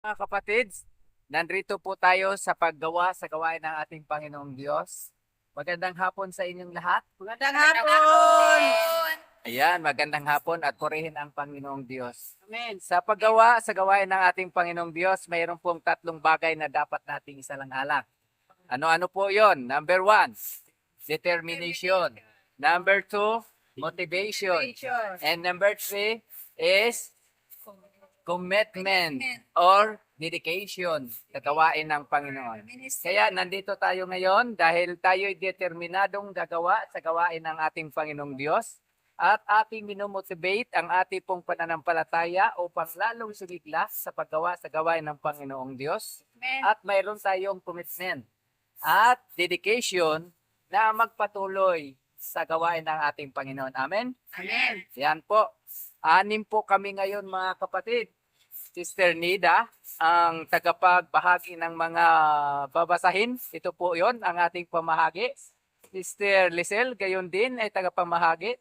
Mga kapatids, nandito po tayo sa paggawa sa gawain ng ating Panginoong Diyos. Magandang hapon sa inyong lahat. Magandang hapon! Ayan, magandang hapon at purihin ang Panginoong Diyos. Amen. Sa paggawa sa gawain ng ating Panginoong Diyos, mayroon pong tatlong bagay na dapat nating isalang-alang. Ano-ano po yon? Number 1, determination. Number 2, motivation. And number 3 is commitment or dedication sa gawain ng Panginoon. Kaya nandito tayo ngayon dahil tayo'y determinadong gagawa sa gawain ng ating Panginoong Diyos at ating minomotivate ang ating pong pananampalataya upang lalong sumigla sa paggawa sa gawain ng Panginoong Diyos. At mayroon tayong commitment at dedication na magpatuloy sa gawain ng ating Panginoon. Amen? Amen. Yan po. 6 po kami ngayon mga kapatid. Sister Nida, ang tagapagbahagi ng mga babasahin. Ito po yon ang ating pamahagi. Sister Lisel, gayon din ay tagapamahagi.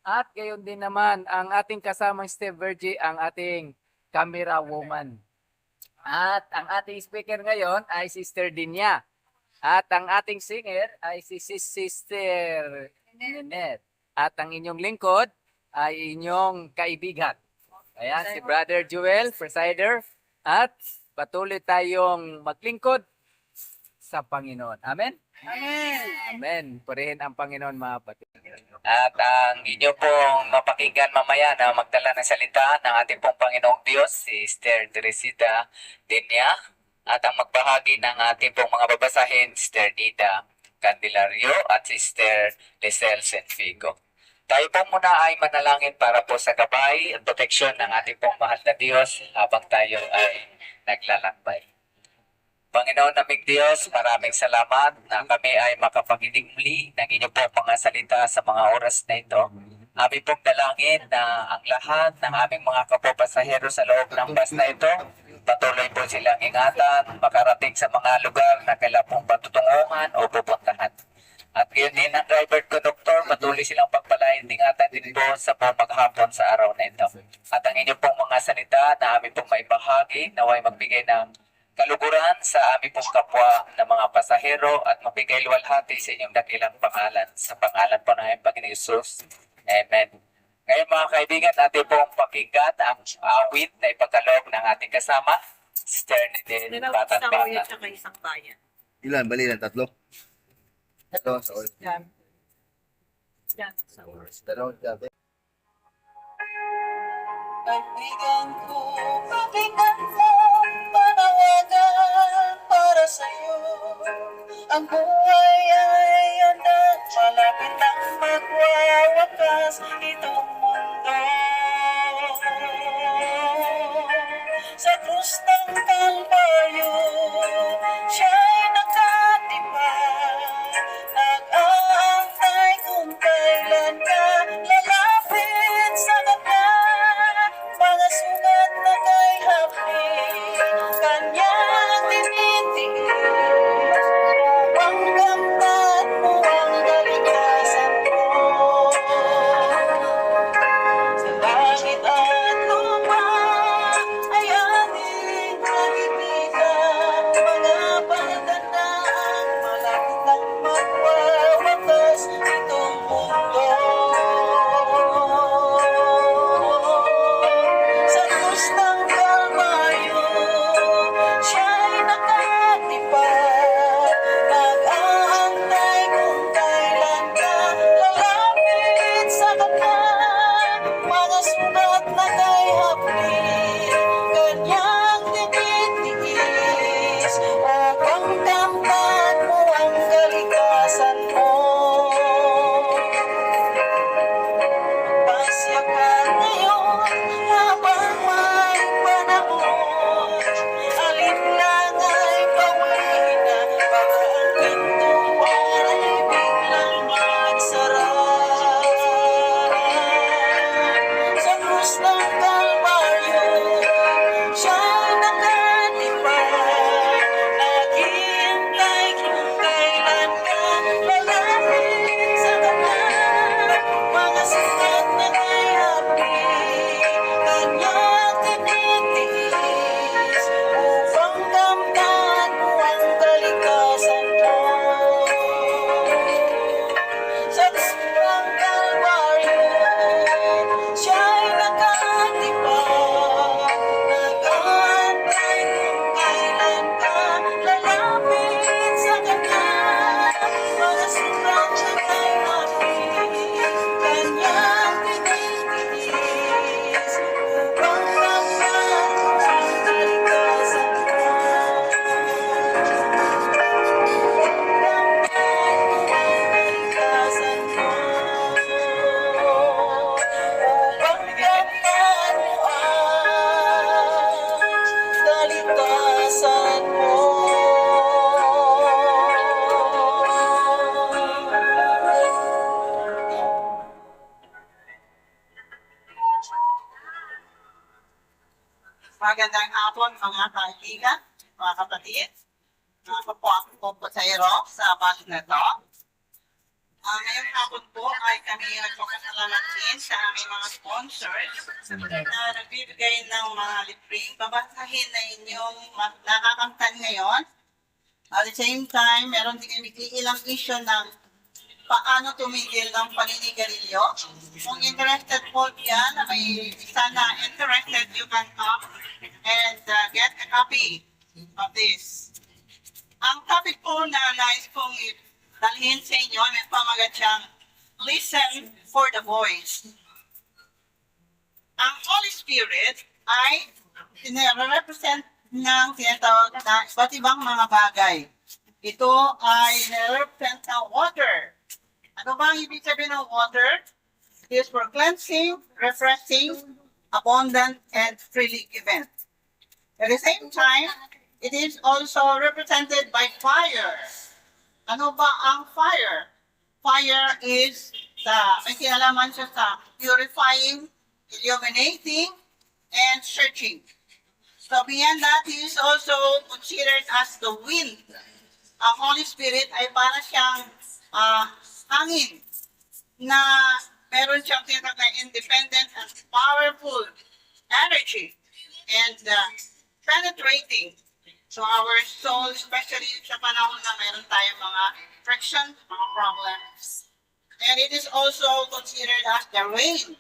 At gayon din naman ang ating kasamang Steve Virgie, ang ating camera woman. At ang ating speaker ngayon ay Sister Dinya. At ang ating singer ay si Sister Ninette. At ang inyong lingkod ay inyong kaibigan. Ayan, si Brother Joel, presider. At patuloy tayong maglingkod sa Panginoon. Amen? Amen. Amen. Purihin ang Panginoon mga kapatid. At ang inyo pong mapakinggan mamaya na magdala ng salita ng ating pong Panginoong Diyos, si Sister Teresita Dinya. At ang magbahagi ng ating pong mga babasahin, Sister Nida Candelario at Sister Lisel Senfigo. Tayo po muna ay manalangin para po sa gabay at proteksyon ng ating pong mahal na Diyos habang tayo ay naglalakbay. Panginoon naming Diyos, maraming salamat na kami ay makapakinig muli ng inyong pong mga salita sa mga oras na ito. Aming pong dalangin na ang lahat ng aming mga kapapasahero sa loob ng bus na ito, patuloy po silang ingatan, makarating sa mga lugar na kailangan pong patutunguhan o pupuntahan. At yun din ang driver conductor, patuloy silang pagpalain, ingatan din po sa maghapon sa araw na ito. At ang inyong pong mga salita na aming pong maibahagi, naway magbigay ng kaluguran sa aming pong kapwa na mga pasahero at mabigay luwalhati sa inyong dakilang pangalan. Sa pangalan po ng Panginoon Hesus. Amen. Ngayon mga kaibigan, ating pong pakinggan ang awit na ipagkaloob ng ating kasama, Sister Nidel Batang-Bata. Isang bayan. Ilan? Bali lang, tatlo? Ito, sa oil. Yan. Yan. Dalawang sabi. Kaibigan ko, pakinggan mo, panawagan para sa'yo. Ang buhay ay hanggang malapit nang magwawakas itong mundo. Sa krus ng Kalbaryo, siya'y nakatibay, nag-aantay kung kailan ka lalapit sa kanya. Mga sugat na kay hapin, kanyang tinitiis. Upang kamtan mo ang kalikasan mo. Sa langit at lupa ay ating nag-ibigan. hapon mga kaibigan, mga kapatid. Ako po ang kumputayro sa bus na to. Ngayong hapon po ay kami nagpapasalamat din sa aming mga sponsors na nagbibigay ng mga libreng babasahin na inyong nakakamtan ngayon. At the same time, meron din kami ilang issue ng paano tumigil ng paninigarilyo. Kung interested po yan, na may sana interested, you can come and get a copy of this. Ang topic po na nais kong dalhin sa inyo, may pamagat siyang Listen for the Voice. Ang Holy Spirit ay represent ng tinatawag na iba't ibang mga bagay. Ito ay represent ng water. Ano ba ang ibig sabihin ng water? It is for cleansing, refreshing, abundant, and freely given. At the same time, it is also represented by fire. Ano ba ang fire? Fire is may kinalaman siya sa purifying, illuminating, and searching. So beyond that, he is also considered as the wind. Ang Holy Spirit ay para siyang hangin na meron siyang tinatawag na independent and powerful energy and penetrating to our soul, especially sa panahon na meron tayong mga frictions, mga problems. And it is also considered as the rain,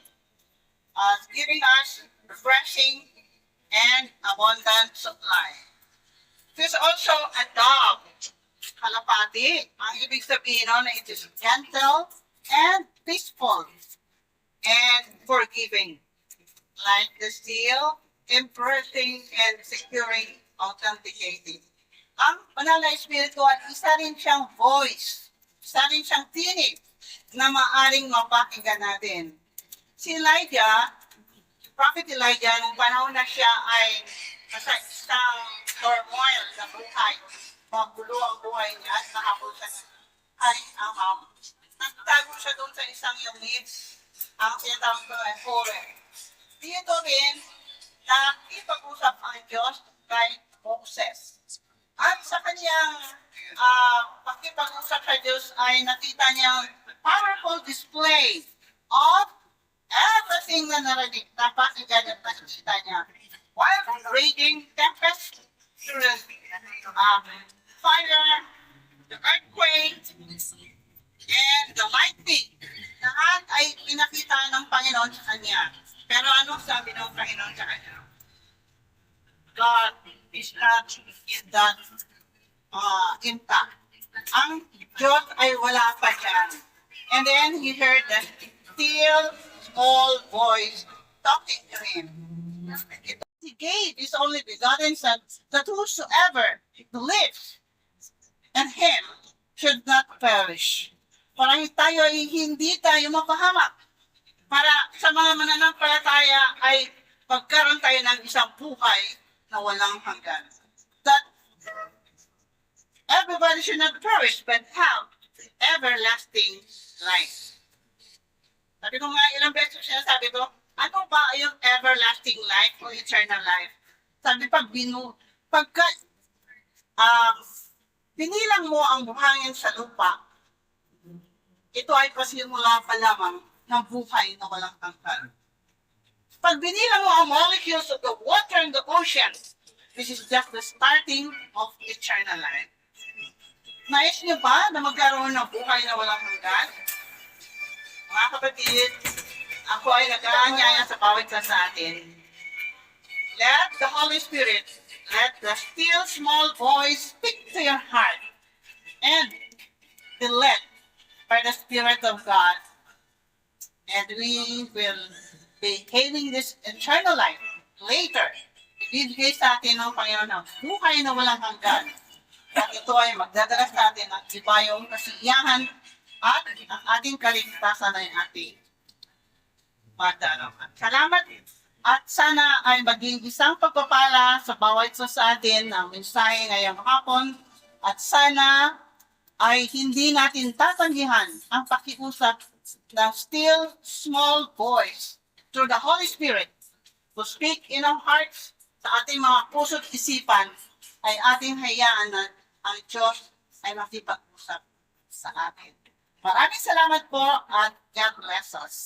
giving us refreshing and abundant supply. It is also a dove, kalapati. Ang ibig sabihin nun, it is gentle and peaceful and forgiving, like the steel, impressing and securing, authenticating. Ang banal na espiritu at isa rin siyang voice, isa rin siyang tinig na maaring mapakinggan natin. Si Elijah, Prophet Elijah, nung panahon na siya ay nasa isang turmoil sa buhay, magulo ang buhay niya at nahabol siya ay aham. Nagtago siya doon sa isang yungib, ang sinatawag ko ay Horeb. Dito rin, nakipag-usap ang Diyos kay Moses. At sa kanyang pakipag-usap sa Diyos ay nakita niya powerful display of everything na narinig, napakinggan at nakikita niya. While raging tempest, fire, the earthquake, and the lightning, lahat ay pinakita ng Panginoon sa kanya. Pero anong sabi ng Panginoon sa kanya? God is not in that intact. Ang Diyos ay wala pa dyan. And then he heard the still small voice talking to him. He gave his only begotten Son, that whosoever believes in him should not perish. Para tayo ay hindi tayo mapahamak. Para sa mga mananampalataya ay pagkaroon tayo ng isang buhay na walang hanggan. That everybody should not perish but have everlasting life. Sabi ko nga ilang beses sinasabi ko, ano ba yung everlasting life o eternal life? Sabi pagka pinilang mo ang buhangin sa lupa, ito ay pasimula pa lamang ng buhay na walang hanggan. Pag binilang mo ang molecules of the water in the ocean, this is just the starting of eternal life. Nais niyo ba na magkaroon ng buhay na walang hanggan? Mga kapatid, ako ay nag-aanyaya sa bawat isa sa atin. Let the Holy Spirit, let the still small voice speak to your heart and be led by the Spirit of God. And we will be gaining this eternal life later. Ibibigay sa atin ng Panginoon ng buhay na walang hanggan. At ito ay magdadala sa atin ng ibayong kasiyahan at ang ating kaligtasan ay ating madalaman. Salamat at sana ay maging isang pagpapala sa bawat isa sa atin ang mensahe ngayong hapon at sana ay hindi natin tatanggihan ang pakiusap ng still small voice through the Holy Spirit to speak in our hearts sa ating mga puso't isipan, ay ating hayaan na ang Diyos ay makipag-usap sa atin. Maraming salamat po at God bless us.